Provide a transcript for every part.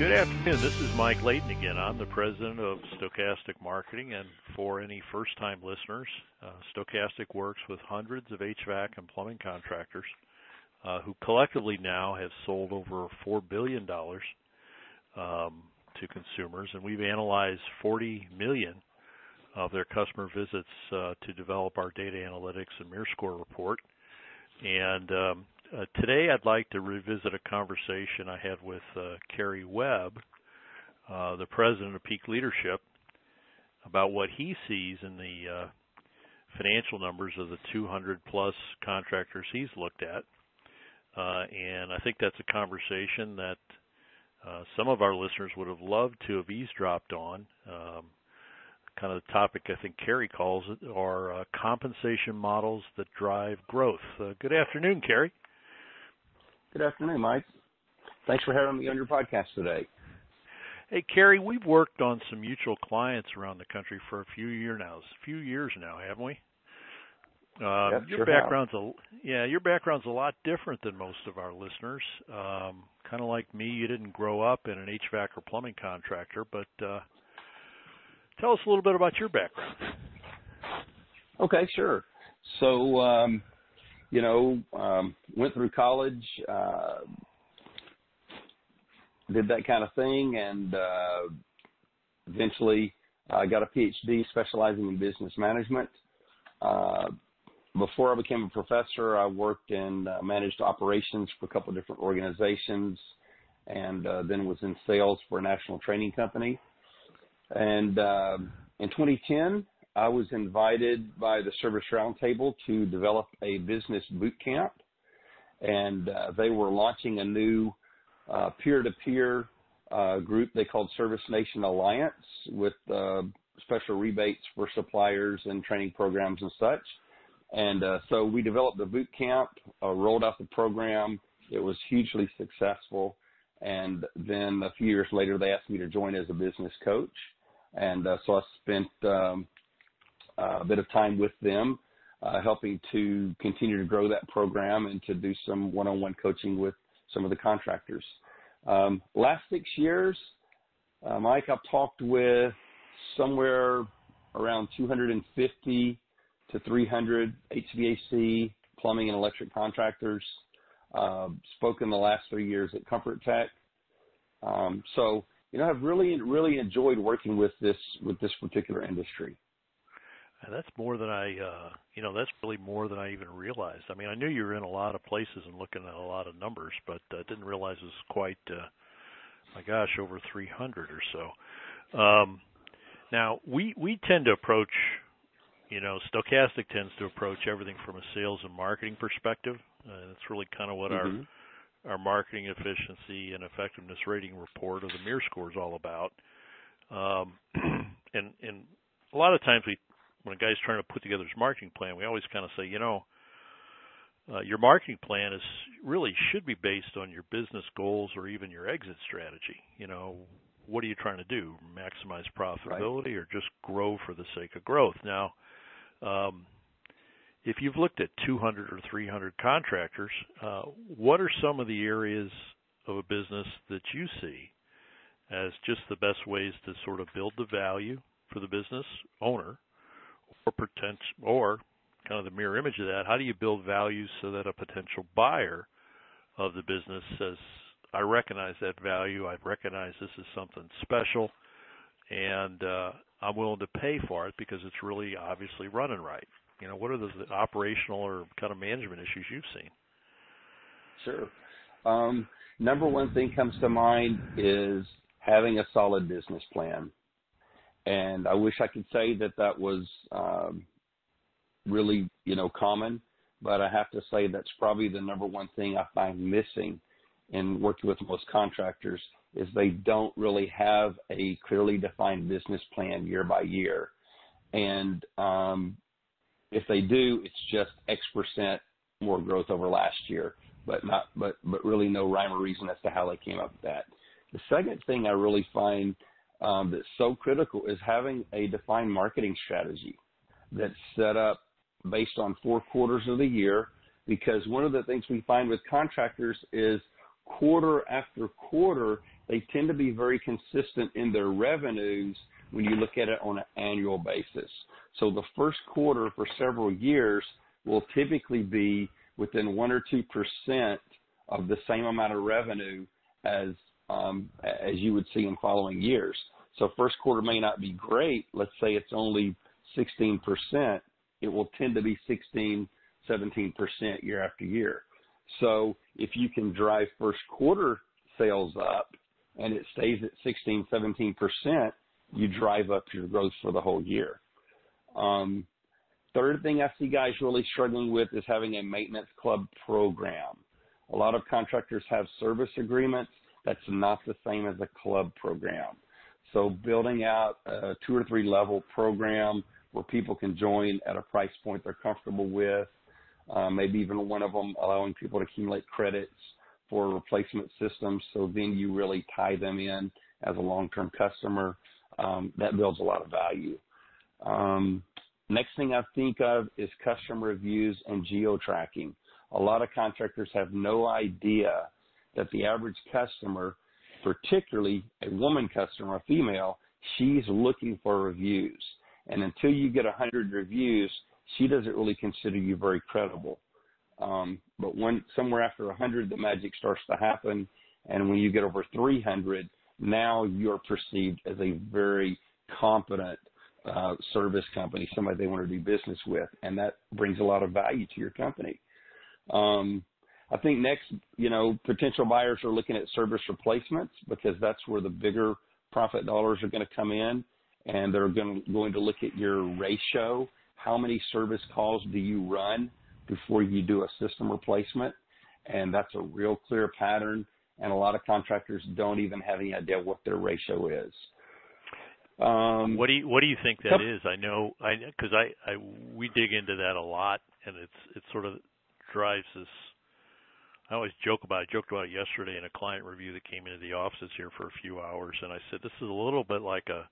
Good afternoon. This is Mike Layton again. I'm the president of Stochastic Marketing, and for any first-time listeners, Stochastic works with hundreds of HVAC and plumbing contractors who collectively now have sold over $4 billion to consumers, and we've analyzed 40 million of their customer visits to develop our data analytics and Mirror Score report. And today I'd like to revisit a conversation I had with Kerry Webb, the president of Peak Leadership, about what he sees in the financial numbers of the 200-plus contractors he's looked at. And I think that's a conversation that some of our listeners would have loved to have eavesdropped on. Kind of the topic I think Kerry calls it are compensation models that drive growth. Good afternoon, Kerry. Good afternoon, Mike. Thanks for having me on your podcast today. Hey, Kerry, we've worked on some mutual clients around the country for a few years now, haven't we? Yes, your background's a lot different than most of our listeners. Kind of like me, you didn't grow up in an HVAC or plumbing contractor, but tell us a little bit about your background. Okay, sure. So, went through college, did that kind of thing, and eventually I got a PhD specializing in business management. Before I became a professor, I worked and managed operations for a couple of different organizations, and then was in sales for a national training company. And in 2010, I was invited by the Service Roundtable to develop a business boot camp, and they were launching a new peer-to-peer group they called Service Nation Alliance with special rebates for suppliers and training programs and such. And so we developed the boot camp, rolled out the program. It was hugely successful. And then a few years later, they asked me to join as a business coach. And so I spent a bit of time with them, helping to continue to grow that program and to do some one-on-one coaching with some of the contractors. Last 6 years, Mike, I've talked with somewhere around 250 to 300 HVAC, plumbing, and electric contractors. Spoken the last 3 years at Comfort Tech. So, I've really enjoyed working with this particular industry. And that's more than that's really more than I even realized. I mean, I knew you were in a lot of places and looking at a lot of numbers, but I didn't realize it was quite, over 300 or so. Now, we tend to approach, Stochastic tends to approach everything from a sales and marketing perspective. That's really kind of what our marketing efficiency and effectiveness rating report, or the Mirror Score, is all about. And a lot of times when a guy's trying to put together his marketing plan, we always kind of say, your marketing plan should be based on your business goals or even your exit strategy. What are you trying to do? Maximize profitability, or just grow for the sake of growth? Now, if you've looked at 200 or 300 contractors, what are some of the areas of a business that you see as just the best ways to sort of build the value for the business owner, or kind of the mirror image of that, how do you build value so that a potential buyer of the business says, I recognize that value, I recognize this is something special, and I'm willing to pay for it because it's really obviously running right? What are the operational or kind of management issues you've seen? Sure. Number one thing comes to mind is having a solid business plan. And I wish I could say that was really, common, but I have to say that's probably the number one thing I find missing in working with most contractors is they don't really have a clearly defined business plan year by year. And if they do, it's just X% more growth over last year, but really no rhyme or reason as to how they came up with that. The second thing I really find that's so critical is having a defined marketing strategy that's set up based on 4 quarters of the year, because one of the things we find with contractors is quarter after quarter, they tend to be very consistent in their revenues when you look at it on an annual basis. So the first quarter for several years will typically be within 1 or 2% of the same amount of revenue as you would see in following years. So first quarter may not be great. Let's say it's only 16%. It will tend to be 16, 17% year after year. So if you can drive first quarter sales up and it stays at 16, 17%, you drive up your growth for the whole year. Third thing I see guys really struggling with is having a maintenance club program. A lot of contractors have service agreements. That's not the same as a club program. So building out a 2 or 3 level program where people can join at a price point they're comfortable with, maybe even one of them allowing people to accumulate credits for replacement systems, so then you really tie them in as a long-term customer. That builds a lot of value. Next thing I think of is customer reviews and geo-tracking. A lot of contractors have no idea that the average customer, particularly a woman customer, a female, she's looking for reviews. And until you get 100 reviews, she doesn't really consider you very credible. But when somewhere after 100, the magic starts to happen. And when you get over 300, now you're perceived as a very competent service company, somebody they want to do business with. And that brings a lot of value to your company. I think next, potential buyers are looking at service replacements because that's where the bigger profit dollars are going to come in. And they're going to look at your ratio. How many service calls do you run before you do a system replacement? And that's a real clear pattern. And a lot of contractors don't even have any idea what their ratio is. What do you think that is? I know, because we dig into that a lot, and it sort of drives this. I always joked about it yesterday in a client review that came into the offices here for a few hours, and I said this is a little bit like a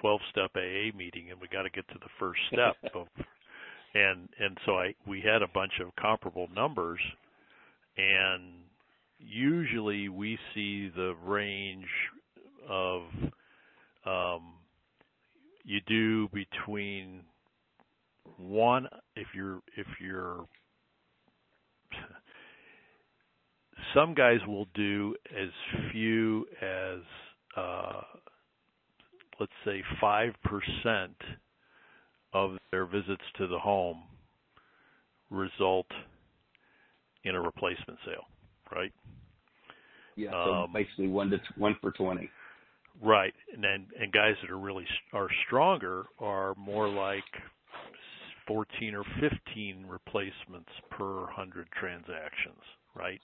12-step AA meeting, and we got to get to the first step. and so we had a bunch of comparable numbers, and usually we see the range of you do between one if you're some guys will do as few as let's say 5% of their visits to the home result in a replacement sale, right? Yeah, so basically 1 for 20. Right, and guys that are stronger are more like 14 or 15 replacements per 100 transactions, right?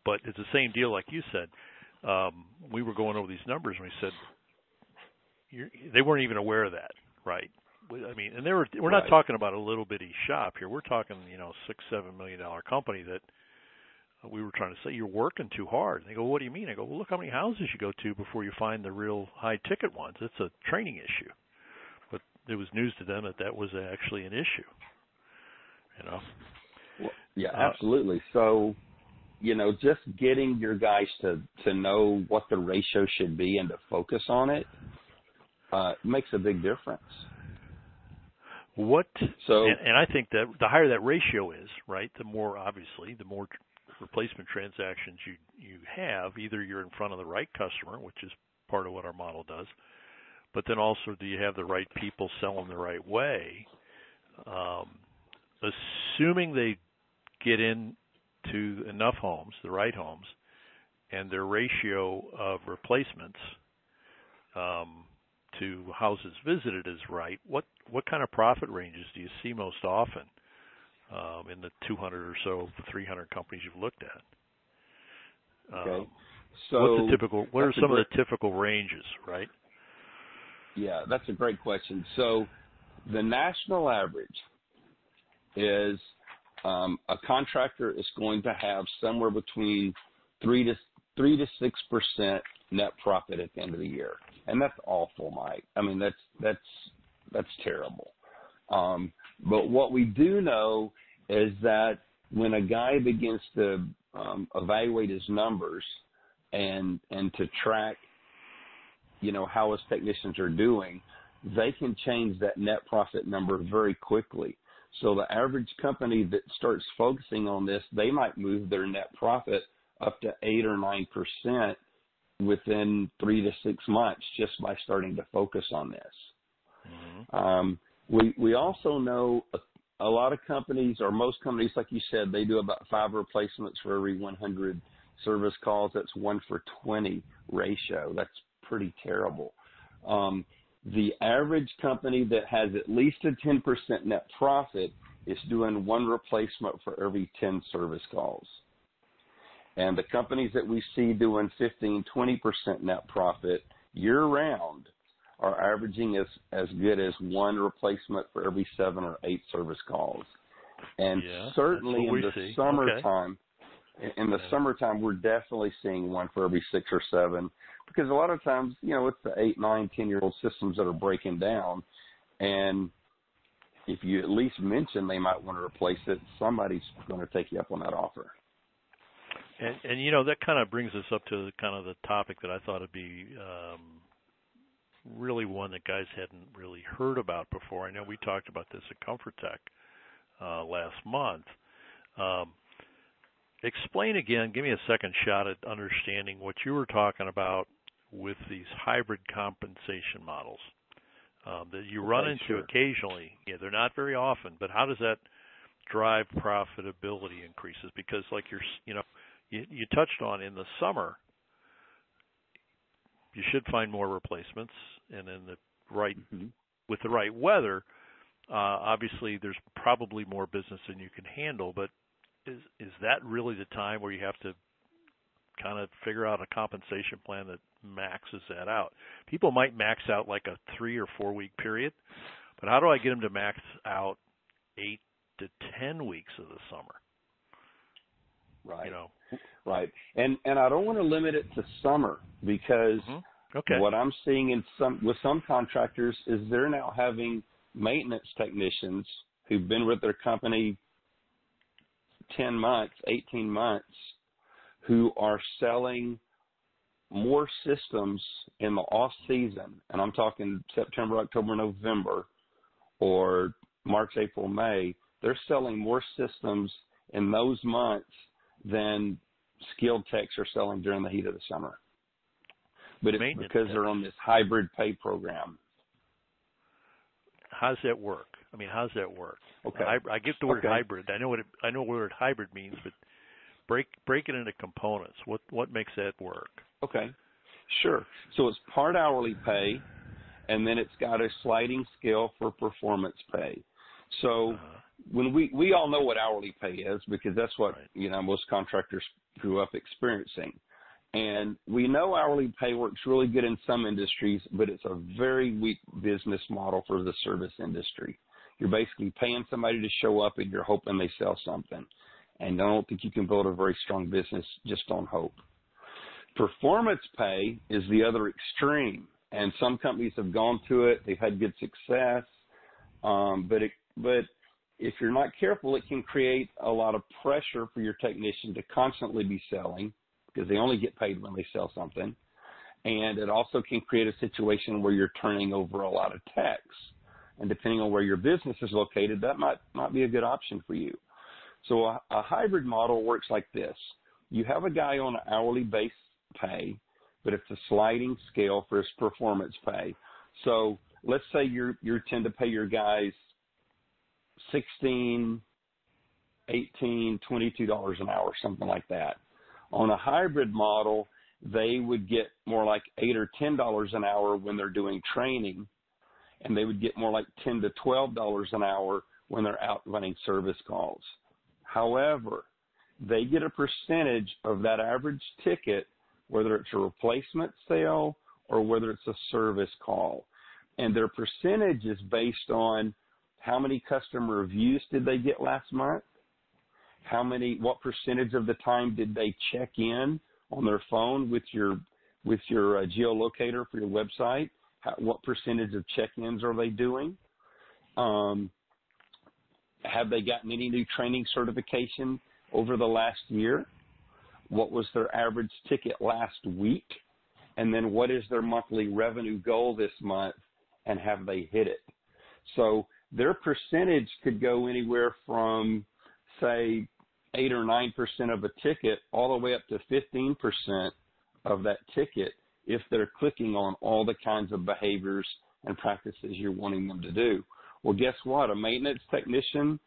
But it's the same deal like you said. We were going over these numbers and we said they weren't even aware of that, right? I mean, and we're not talking about a little bitty shop here. We're talking, $6-7 million company that we were trying to say you're working too hard. And they go, what do you mean? I go, well, look how many houses you go to before you find the real high ticket ones. It's a training issue. But it was news to them that was actually an issue. Well, yeah, absolutely. So, just getting your guys to know what the ratio should be and to focus on it makes a big difference. And I think that the higher that ratio is, right, the more replacement transactions you have, either you're in front of the right customer, which is part of what our model does, but then also do you have the right people selling the right way? Assuming they get into enough homes, the right homes, and their ratio of replacements to houses visited is right, what kind of profit ranges do you see most often in the 200 or so, 300 companies you've looked at? Okay. What are some of the typical ranges, right? Yeah, that's a great question. So the national average is a contractor is going to have somewhere between 3 to 6% net profit at the end of the year, and that's awful, Mike. I mean, that's terrible. But what we do know is that when a guy begins to evaluate his numbers and to track, how his technicians are doing, they can change that net profit number very quickly. So the average company that starts focusing on this, they might move their net profit up to 8 or 9% within 3 to 6 months just by starting to focus on this. Mm-hmm. We also know a lot of companies, or most companies, like you said, they do about 5 replacements for every 100 service calls. That's 1 for 20 ratio. That's pretty terrible. The average company that has at least a 10% net profit is doing 1 replacement for every 10 service calls. And the companies that we see doing 15, 20% net profit year-round are averaging as good as 1 replacement for every 7 or 8 service calls. And certainly in the summertime, summertime, we're definitely seeing 1 for every 6 or 7, because a lot of times, it's the 8, 9, 10-year-old systems that are breaking down. And if you at least mention they might want to replace it, somebody's going to take you up on that offer. And that kind of brings us up to kind of the topic that I thought would be really one that guys hadn't really heard about before. I know we talked about this at Comfort Tech last month. Explain again, give me a second shot at understanding what you were talking about with these hybrid compensation models that you run into occasionally. Yeah, they're not very often, but how does that drive profitability increases? Because like you touched on, in the summer, you should find more replacements, and in the right with the right weather, obviously there's probably more business than you can handle. But is that really the time where you have to kind of figure out a compensation plan that maxes that out? People might max out like a 3 or 4 week period, but how do I get them to max out 8 to 10 weeks of the summer? Right. Right. And I don't want to limit it to summer, because what I'm seeing with some contractors is they're now having maintenance technicians who've been with their company 10 months, 18 months, who are selling more systems in the off season. And I'm talking September, October, November, or March, April, May. They're selling more systems in those months than skilled techs are selling during the heat of the summer. But it's because they're on this hybrid pay program. How does that work? How does that work? Okay. I get the word hybrid. I know what the word hybrid means, but break it into components. What makes that work? Okay. Sure. So it's part hourly pay, and then it's got a sliding scale for performance pay. So when we all know what hourly pay is, because that's what most contractors grew up experiencing. And we know hourly pay works really good in some industries, but it's a very weak business model for the service industry. You're basically paying somebody to show up, and you're hoping they sell something. And I don't think you can build a very strong business just on hope. Performance pay is the other extreme, and some companies have gone to it. They've had good success, but if you're not careful, it can create a lot of pressure for your technician to constantly be selling, because they only get paid when they sell something. And it also can create a situation where you're turning over a lot of techs. And depending on where your business is located, that might not be a good option for you. So a hybrid model works like this. You have a guy on an hourly base pay, but it's a sliding scale for his performance pay. So let's say you tend to pay your guys $16, $18, $22 an hour, something like that. On a hybrid model, they would get more like $8 or $10 an hour when they're doing training, and they would get more like $10 to $12 an hour when they're out running service calls. However, they get a percentage of that average ticket, whether it's a replacement sale or whether it's a service call. And their percentage is based on how many customer reviews did they get last month, what percentage of the time did they check in on their phone with your geolocator for your website, what percentage of check-ins are they doing, have they gotten any new training certification over the last year? what was their average ticket last week, and then what is their monthly revenue goal this month, and have they hit it? So their percentage could go anywhere from, say, 8 or 9% of a ticket all the way up to 15% of that ticket if they're clicking on all the kinds of behaviors and practices you're wanting them to do. Well, guess what? A maintenance technician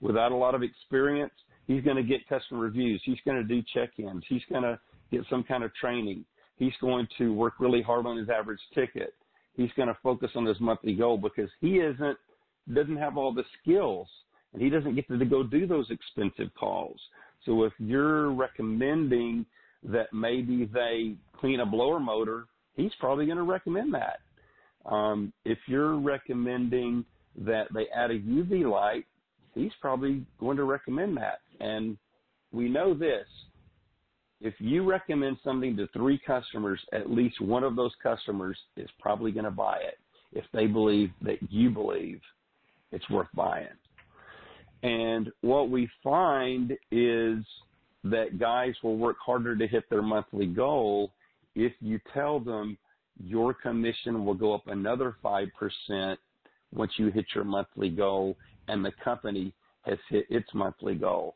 without a lot of experience, he's going to get customer reviews. He's going to do check-ins. He's going to get some kind of training. He's going to work really hard on his average ticket. He's going to focus on his monthly goal because he doesn't have all the skills, and he doesn't get to go do those expensive calls. So if you're recommending that maybe they clean a blower motor, he's probably going to recommend that. If you're recommending that they add a UV light, he's probably going to recommend that. And we know this. If you recommend something to 3 customers, at least one of those customers is probably going to buy it if they believe that you believe it's worth buying. And what we find is that guys will work harder to hit their monthly goal if you tell them your commission will go up another 5% once you hit your monthly goal and the company has hit its monthly goal.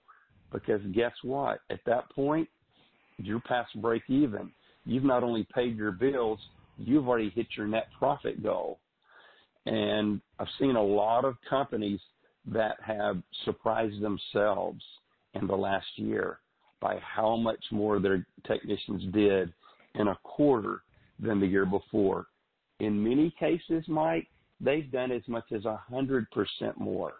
Because guess what? At that point, you're past break even. You've not only paid your bills, you've already hit your net profit goal. And I've seen a lot of companies that have surprised themselves in the last year by how much more their technicians did in a quarter than the year before. In many cases, Mike, they've done as much as 100% more.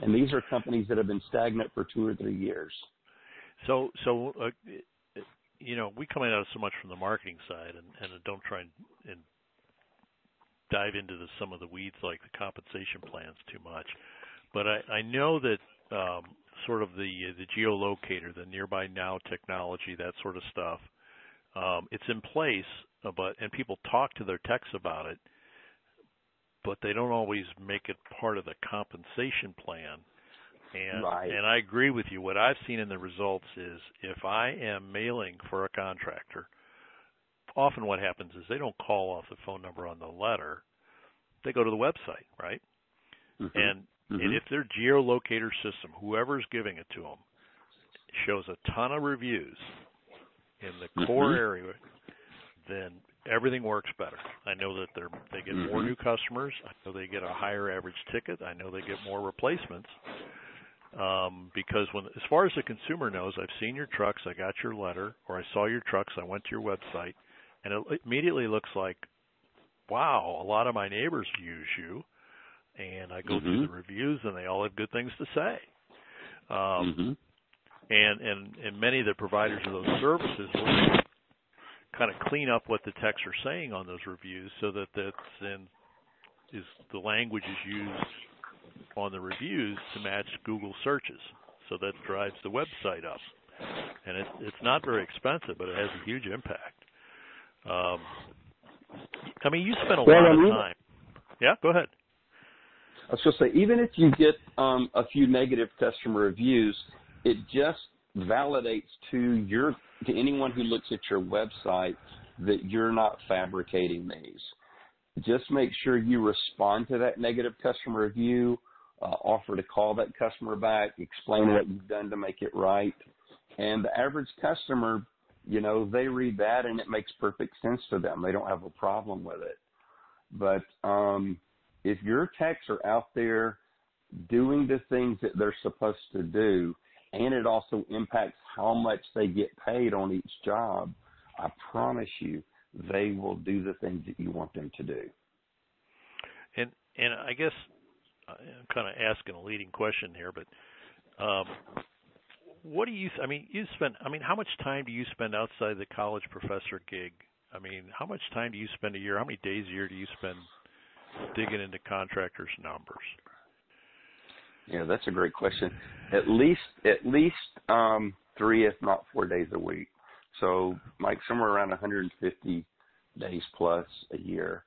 And these are companies that have been stagnant for 2 or 3 years. So we come at it so much from the marketing side, and don't try and dive into some of the weeds like the compensation plans too much. But I know that sort of the geolocator, the nearby now technology, that sort of stuff, it's in place, and people talk to their techs about it, but they don't always make it part of the compensation plan. And, right. And I agree with you. What I've seen in the results is if I am mailing for a contractor, often what happens is they don't call off the phone number on the letter. They go to the website, right? Mm-hmm. And if their geolocator system, whoever's giving it to them, shows a ton of reviews in the core area, then everything works better. I know that they get more new customers. I know they get a higher average ticket. I know they get more replacements. Because as far as the consumer knows, I've seen your trucks, I got your letter, or I saw your trucks, I went to your website, and it immediately looks like, wow, a lot of my neighbors use you, and I go through the reviews, and they all have good things to say. And many of the providers of those services will kind of clean up what the techs are saying on those reviews so that the language is used on the reviews to match Google searches. So that drives the website up. And it's not very expensive, but it has a huge impact. You spend a lot of time. Yeah, go ahead. I was going to say, even if you get a few negative customer reviews, it just validates to anyone who looks at your website that you're not fabricating these. Just make sure you respond to that negative customer review, offer to call that customer back, explain what you've done to make it right. And the average customer, they read that and it makes perfect sense to them. They don't have a problem with it. But if your techs are out there doing the things that they're supposed to do, and it also impacts how much they get paid on each job, I promise you they will do the things that you want them to do. And I guess I'm kind of asking a leading question here, but what do you spend, how much time do you spend outside the college professor gig? How much time do you spend a year? How many days a year do you spend digging into contractors' numbers? Yeah, that's a great question. At least 3, if not 4 days a week. So, Mike, somewhere around 150 days plus a year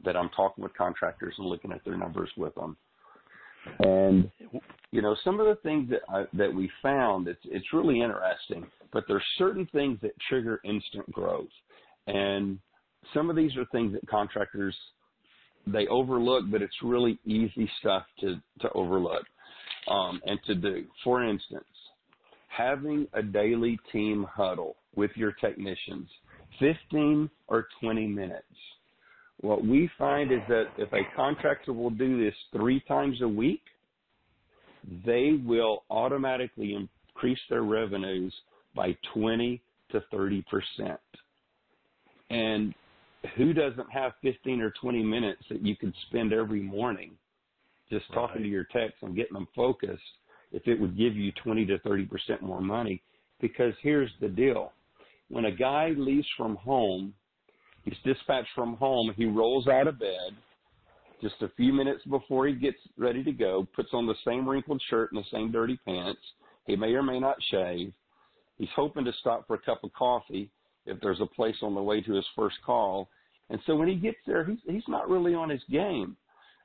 that I'm talking with contractors and looking at their numbers with them. And, some of the things that we found, it's really interesting, but there's certain things that trigger instant growth. And some of these are things that contractors, they overlook, but it's really easy stuff to overlook and to do. For instance, having a daily team huddle with your technicians, 15 or 20 minutes. What we find is that if a contractor will do this 3 times a week, they will automatically increase their revenues by 20 to 30%. And who doesn't have 15 or 20 minutes that you could spend every morning just talking to your techs and getting them focused if it would give you 20 to 30% more money? Because here's the deal. When a guy leaves from home, he's dispatched from home, he rolls out of bed just a few minutes before he gets ready to go, puts on the same wrinkled shirt and the same dirty pants. He may or may not shave. He's hoping to stop for a cup of coffee if there's a place on the way to his first call. And so when he gets there, he's not really on his game.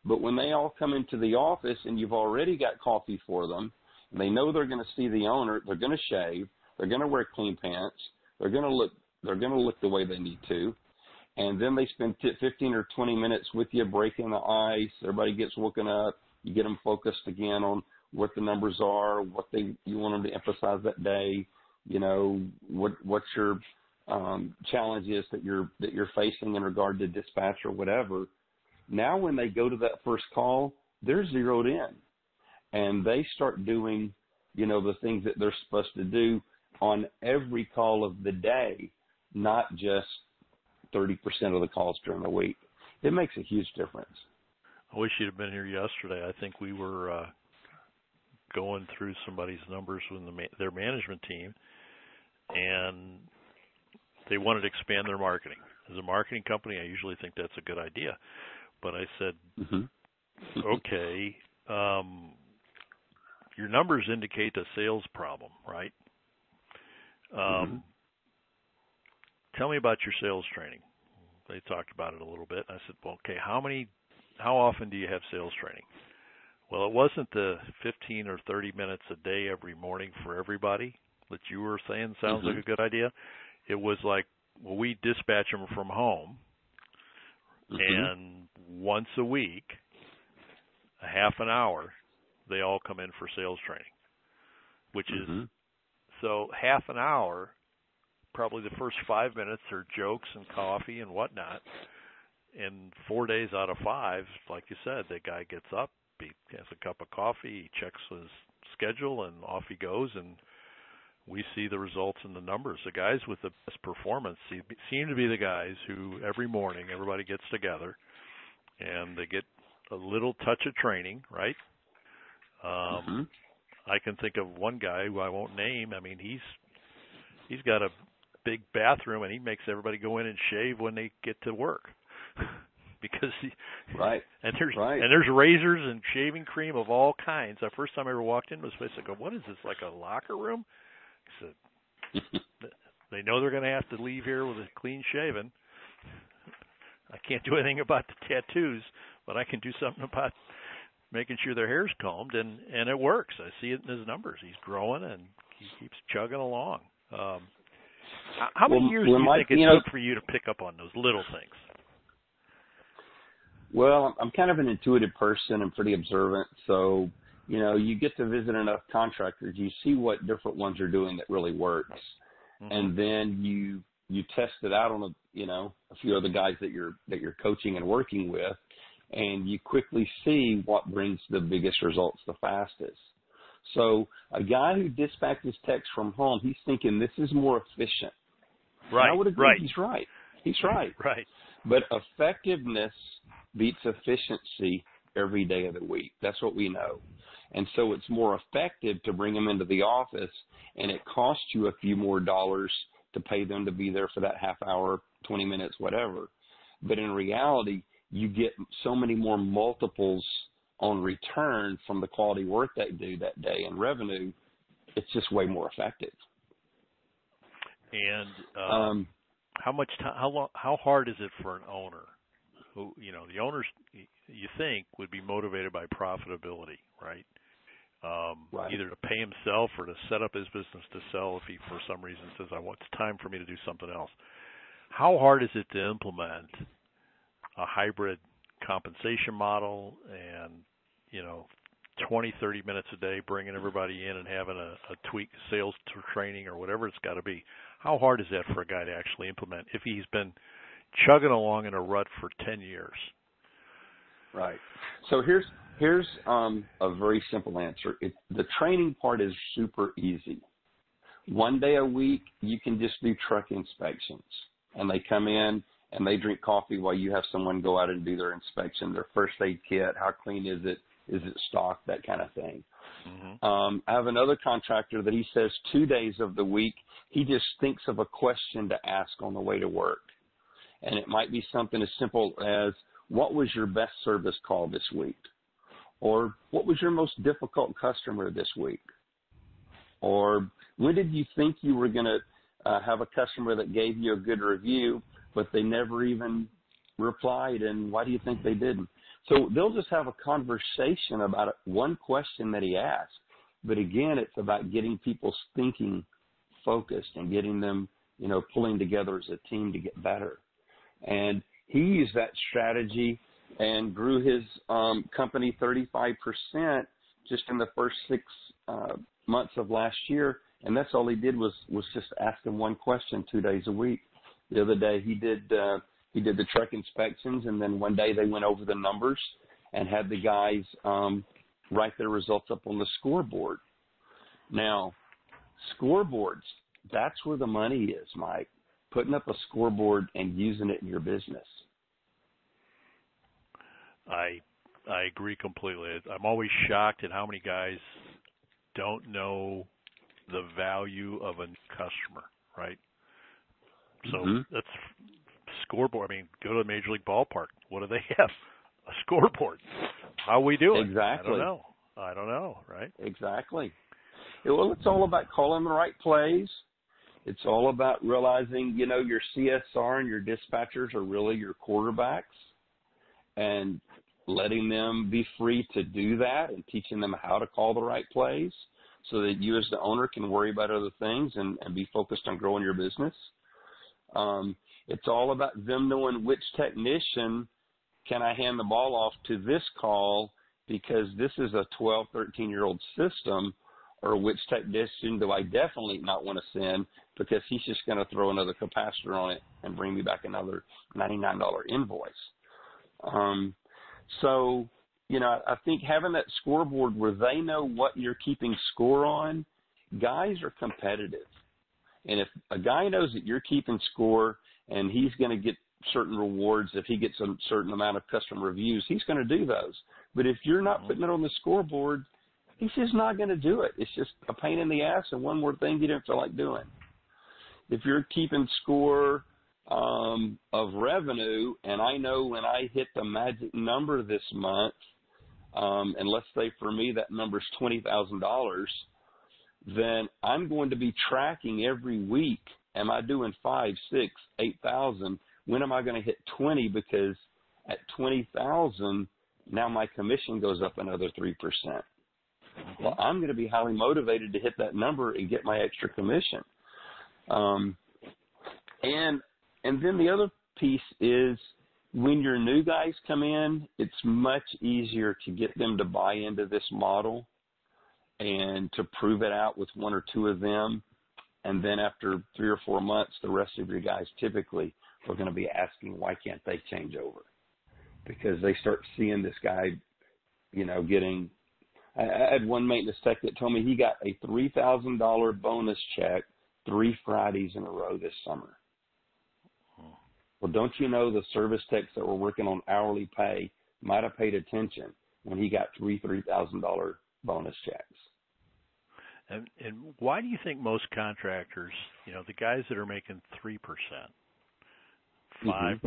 But when they all come into the office and you've already got coffee for them, and they know they're going to see the owner, they're going to shave, they're going to wear clean pants, they're going to look the way they need to. And then they spend 15 or 20 minutes with you, breaking the ice. Everybody gets woken up. You get them focused again on what the numbers are, what you want them to emphasize that day. What your challenge is that you're facing in regard to dispatch or whatever. Now, when they go to that first call, they're zeroed in, and they start doing, the things that they're supposed to do on every call of the day, not just 30% of the calls during the week. It makes a huge difference. I wish you'd have been here yesterday. I think we were going through somebody's numbers with their management team, and they wanted to expand their marketing. As a marketing company, I usually think that's a good idea. But I said, okay, your numbers indicate a sales problem, right? Tell me about your sales training. They talked about it a little bit. I said, well, okay, how often do you have sales training? Well, it wasn't the 15 or 30 minutes a day every morning for everybody that you were saying sounds like a good idea. It was like, well, we dispatch them from home, and once a week, a half an hour, they all come in for sales training, which is, so half an hour, probably the first 5 minutes are jokes and coffee and whatnot. And 4 days out of 5, like you said, the guy gets up, he has a cup of coffee, he checks his schedule, and off he goes. And we see the results in the numbers. The guys with the best performance seem to be the guys who every morning everybody gets together and they get a little touch of training, right? I can think of one guy who I won't name. I mean, he's got a big bathroom, and he makes everybody go in and shave when they get to work, because there's razors and shaving cream of all kinds. The first time I ever walked into this place, I go, "What is this? Like a locker room?" I said, "They know they're going to have to leave here with a clean shaven. I can't do anything about the tattoos, but I can do something about making sure their hair's combed, and it works. I see it in his numbers. He's growing, and he keeps chugging along." How many years do you think it took for you to pick up on those little things? Well, I'm kind of an intuitive person and pretty observant. So, you get to visit enough contractors, you see what different ones are doing that really works. And then you test it out on a few other guys that you're coaching and working with, and you quickly see what brings the biggest results the fastest. So a guy who dispatches techs from home, he's thinking this is more efficient. Right. And I would agree. Right. He's right. He's right. Right. But effectiveness beats efficiency every day of the week. That's what we know. And so it's more effective to bring them into the office, and it costs you a few more dollars to pay them to be there for that half hour, 20 minutes, whatever. But in reality, you get so many more multiples on return from the quality work they do that day and revenue. It's just way more effective. And how hard is it for an owner who, the owner's you think, would be motivated by profitability, right? Right. Either to pay himself or to set up his business to sell if he, for some reason, says, it's time for me to do something else. How hard is it to implement a hybrid compensation model and, 20, 30 minutes a day, bringing everybody in and having a tweak sales training or whatever it's got to be? How hard is that for a guy to actually implement if he's been chugging along in a rut for 10 years? Right. So here's a very simple answer. The training part is super easy. One day a week, you can just do truck inspections, and they come in and they drink coffee while you have someone go out and do their inspection, their first aid kit, how clean is it stocked, that kind of thing. Mm-hmm. I have another contractor that he says 2 days of the week, he just thinks of a question to ask on the way to work. And it might be something as simple as, what was your best service call this week? Or what was your most difficult customer this week? Or when did you think you were going to have a customer that gave you a good review, but they never even replied, and why do you think they didn't? So they'll just have a conversation about one question that he asked. But again, it's about getting people's thinking focused and getting them, pulling together as a team to get better. And he used that strategy and grew his company 35% just in the first 6 months of last year. And that's all he did was just ask them one question 2 days a week. The other day he did the truck inspections, and then one day they went over the numbers and had the guys write their results up on the scoreboard. Now, scoreboards, that's where the money is, Mike. Putting up a scoreboard and using it in your business. I agree completely. I'm always shocked at how many guys don't know the value of a new customer, right? So that's scoreboard. I mean, go to the Major League Ballpark. What do they have? A scoreboard. How we do it? Exactly. I don't know, right? Exactly. Well, it's all about calling the right plays. It's all about realizing, your CSR and your dispatchers are really your quarterbacks, and letting them be free to do that and teaching them how to call the right plays so that you as the owner can worry about other things and be focused on growing your business. It's all about them knowing which technician can I hand the ball off to this call because this is a 12, 13-year-old system, or which technician do I definitely not want to send because he's just going to throw another capacitor on it and bring me back another $99 invoice. So, I think having that scoreboard where they know what you're keeping score on, guys are competitive. And if a guy knows that you're keeping score and he's going to get certain rewards, if he gets a certain amount of customer reviews, he's going to do those. But if you're not putting it on the scoreboard, he's just not going to do it. It's just a pain in the ass and one more thing you don't feel like doing. If you're keeping score of revenue, and I know when I hit the magic number this month, and let's say for me that number is $20,000, then I'm going to be tracking every week. Am I doing 5, 6, 8,000? When am I going to hit 20? Because at 20,000, now my commission goes up another 3%. Well, I'm going to be highly motivated to hit that number and get my extra commission. And then the other piece is when your new guys come in, it's much easier to get them to buy into this model and to prove it out with 1 or 2 of them. And then after 3 or 4 months, the rest of your guys typically are going to be asking, why can't they change over? Because they start seeing this guy, getting – I had one maintenance tech that told me he got a $3,000 bonus check 3 Fridays in a row this summer. Well, don't you know the service techs that were working on hourly pay might have paid attention when he got $3,000 bonus checks. And why do you think most contractors, the guys that are making 3%, 5%,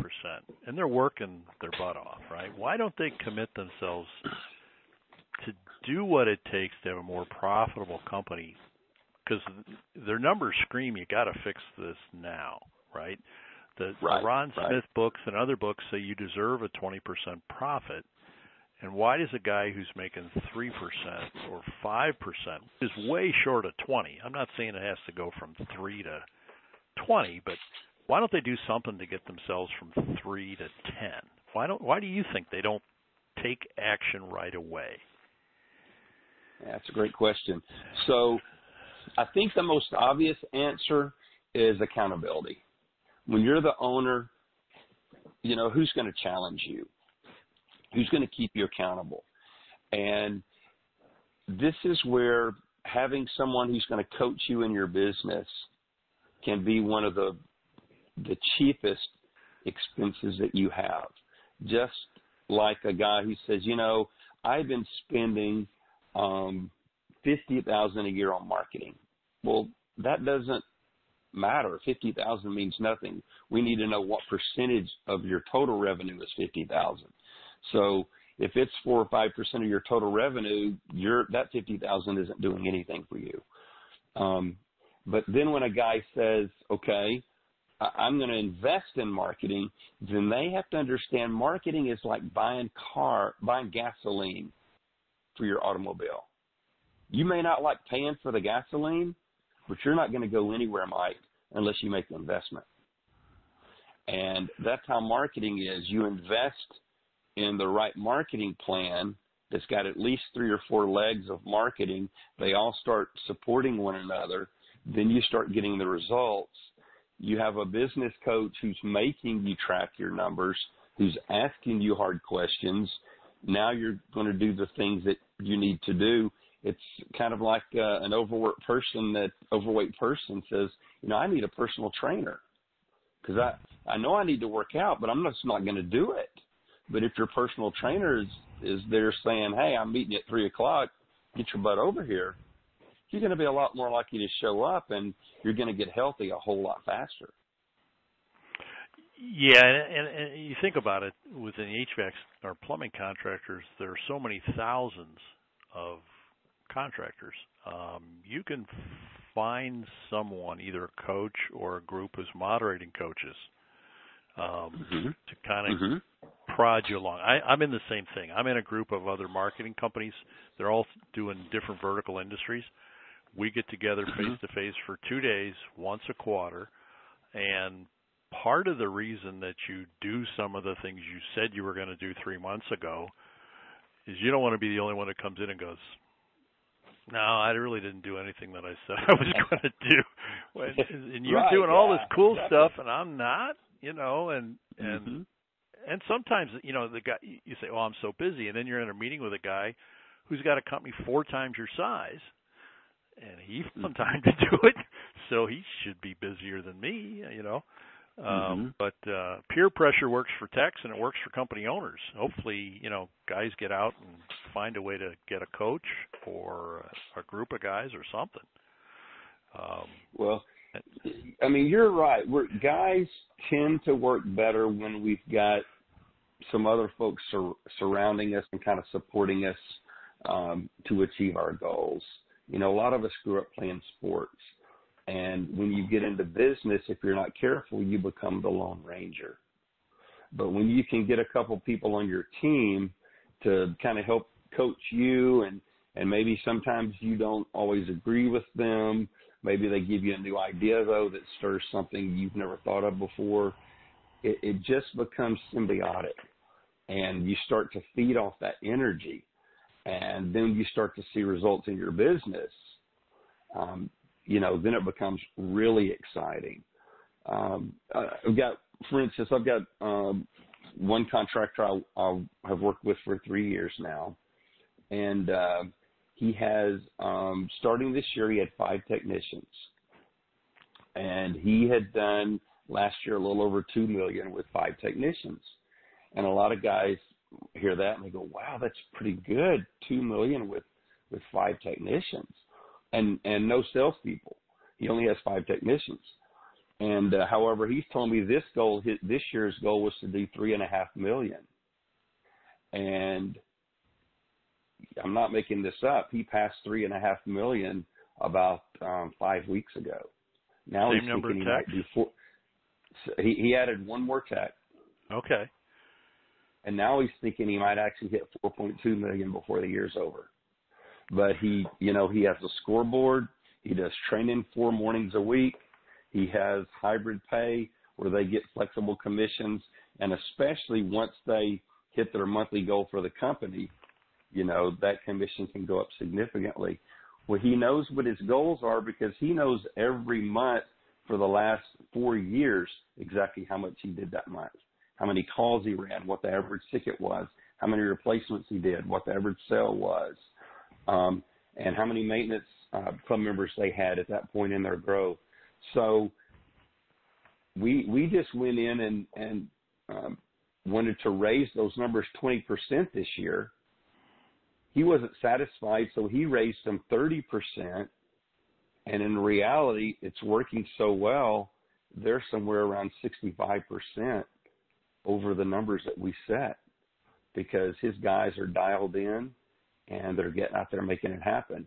and they're working their butt off, right? Why don't they commit themselves to do what it takes to have a more profitable company? Because their numbers scream, you got to fix this now, right? The Ron Smith books and other books say you deserve a 20% profit. And why does a guy who's making 3% or 5% is way short of 20? I'm not saying it has to go from 3 to 20, but why don't they do something to get themselves from 3 to 10? Why do you think they don't take action right away? Yeah, that's a great question. So I think the most obvious answer is accountability. When you're the owner, you know, who's going to challenge you? Who's going to keep you accountable? And this is where having someone who's going to coach you in your business can be one of the cheapest expenses that you have. Just like a guy who says, you know, I've been spending $50,000 a year on marketing. Well, that doesn't matter. $50,000 means nothing. We need to know what percentage of your total revenue is $50,000. So if it's 4 or 5% of your total revenue, that $50,000 isn't doing anything for you. But then when a guy says, okay, I'm going to invest in marketing, then they have to understand marketing is like buying gasoline for your automobile. You may not like paying for the gasoline, but you're not going to go anywhere, Mike, unless you make the investment. And that's how marketing is. You invest in the right marketing plan that's got at least 3 or 4 legs of marketing. They all start supporting one another. Then you start getting the results. You have a business coach who's making you track your numbers, who's asking you hard questions. Now you're going to do the things that you need to do. It's kind of like an overweight person says, you know, I need a personal trainer because I know I need to work out, but I'm just not going to do it. But if your personal trainer is there saying, hey, I'm meeting you at 3 o'clock, get your butt over here, you're going to be a lot more likely to show up, and you're going to get healthy a whole lot faster. Yeah, and you think about it, within HVAC or plumbing contractors, there are so many thousands of contractors. You can find someone, either a coach or a group who's moderating coaches, to kind of prod you along. I'm in the same thing. I'm in a group of other marketing companies. They're all doing different vertical industries. We get together face-to-face for 2 days, once a quarter, and part of the reason that you do some of the things you said you were going to do 3 months ago is you don't want to be the only one that comes in and goes, no, I really didn't do anything that I said I was going to do. And you're doing all this cool stuff, and I'm not, you know, and sometimes, you know, the guy, you say, oh, I'm so busy, and then you're in a meeting with a guy who's got a company 4 times your size, and he found time to do it, so he should be busier than me, you know. But peer pressure works for techs, and it works for company owners. Hopefully, you know, guys get out and find a way to get a coach or a group of guys or something. Well, I mean, you're right. Guys tend to work better when we've got some other folks surrounding us and kind of supporting us to achieve our goals. You know, a lot of us grew up playing sports. And when you get into business, if you're not careful, you become the Lone Ranger. But when you can get a couple people on your team to kind of help coach you, and maybe sometimes you don't always agree with them, maybe they give you a new idea, though, that stirs something you've never thought of before, it just becomes symbiotic. And you start to feed off that energy. And then you start to see results in your business. You know, then it becomes really exciting. I've got one contractor I have worked with for 3 years now, and he has, starting this year, he had 5 technicians, and he had done last year a little over $2 million with 5 technicians. And a lot of guys hear that and they go, "Wow, that's pretty good, $2 million with 5 technicians." And no salespeople. He only has 5 technicians. And however, he's told me this year's goal was to do $3.5 million. And I'm not making this up. He passed $3.5 million about 5 weeks ago. Now Same number of techs? He added one more tech. Okay. and now he's thinking he might actually hit 4.2 million before the year's over. But he has a scoreboard. He does training 4 mornings a week. He has hybrid pay where they get flexible commissions, and especially once they hit their monthly goal for the company, that commission can go up significantly. Well, he knows what his goals are because he knows every month for the last 4 years exactly how much he did that month, how many calls he ran, what the average ticket was, how many replacements he did, what the average sale was, and how many maintenance club members they had at that point in their growth. So we just went in and wanted to raise those numbers 20% this year. He wasn't satisfied, so he raised them 30%. And in reality, it's working so well, they're somewhere around 65% over the numbers that we set because his guys are dialed in and they're getting out there making it happen.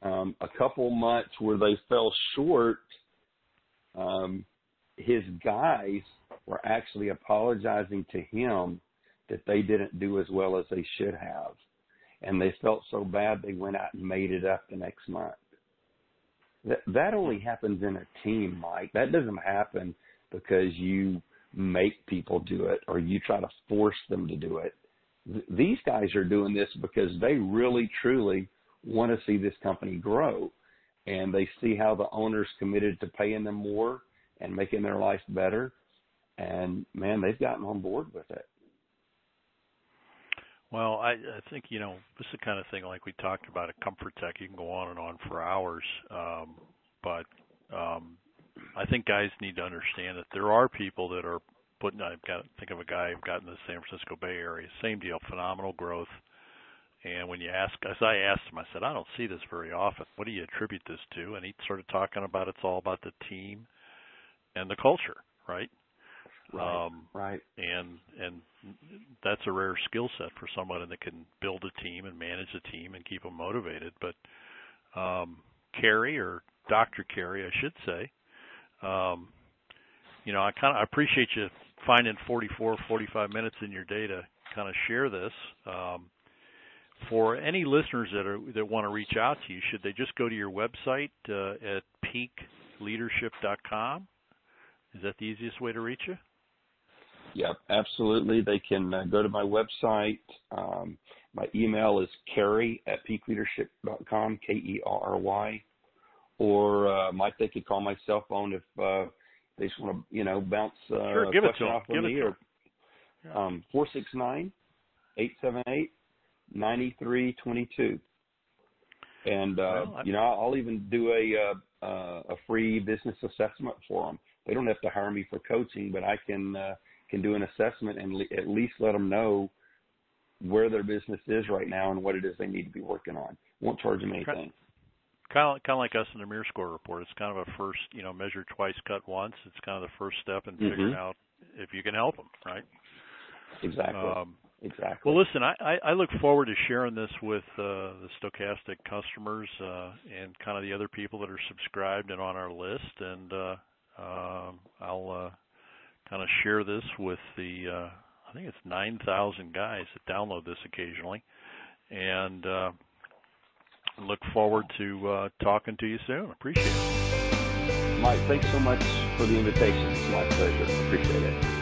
A couple months where they fell short, his guys were actually apologizing to him that they didn't do as well as they should have. And they felt so bad they went out and made it up the next month. That only happens in a team, Mike. That doesn't happen because you make people do it or you try to force them to do it. These guys are doing this because they really, truly want to see this company grow. And they see how the owner's committed to paying them more and making their life better. And, man, they've gotten on board with it. Well, I think, this is the kind of thing like we talked about at Comfort Tech. You can go on and on for hours. But I think guys need to understand that there are people that are think of a guy who got in the San Francisco Bay Area. Same deal, phenomenal growth. And when you ask, as I asked him, I said, I don't see this very often. What do you attribute this to? And he started talking about it's all about the team and the culture, right? Right. And that's a rare skill set for someone that can build a team and manage a team and keep them motivated. But Kerry, or Dr. Kerry, I should say, I appreciate you finding 45 minutes in your day to kind of share this. For any listeners that want to reach out to you, should they just go to your website at peakleadership.com? Is that the easiest way to reach you? Yep, absolutely. They can go to my website. My email is Kerry@peakleadership.com, Kerry. Or Mike, they could call my cell phone if they just want to, bounce sure, give it to off them. of me. Or 469-878-9322. And I'll even do a free business assessment for them. They don't have to hire me for coaching, but I can do an assessment and at least let them know where their business is right now and what it is they need to be working on. Won't charge them anything. Kind of like us in the Mirror Score report. It's kind of a first, measure twice, cut once. It's kind of the first step in figuring out if you can help them, right? Exactly. Exactly. Well, listen, I look forward to sharing this with the Stochastic customers and kind of the other people that are subscribed and on our list, and I'll kind of share this with the, I think it's 9,000 guys that download this occasionally, and look forward to talking to you soon. Appreciate it. Mike, thanks so much for the invitation. It's my pleasure. Appreciate it.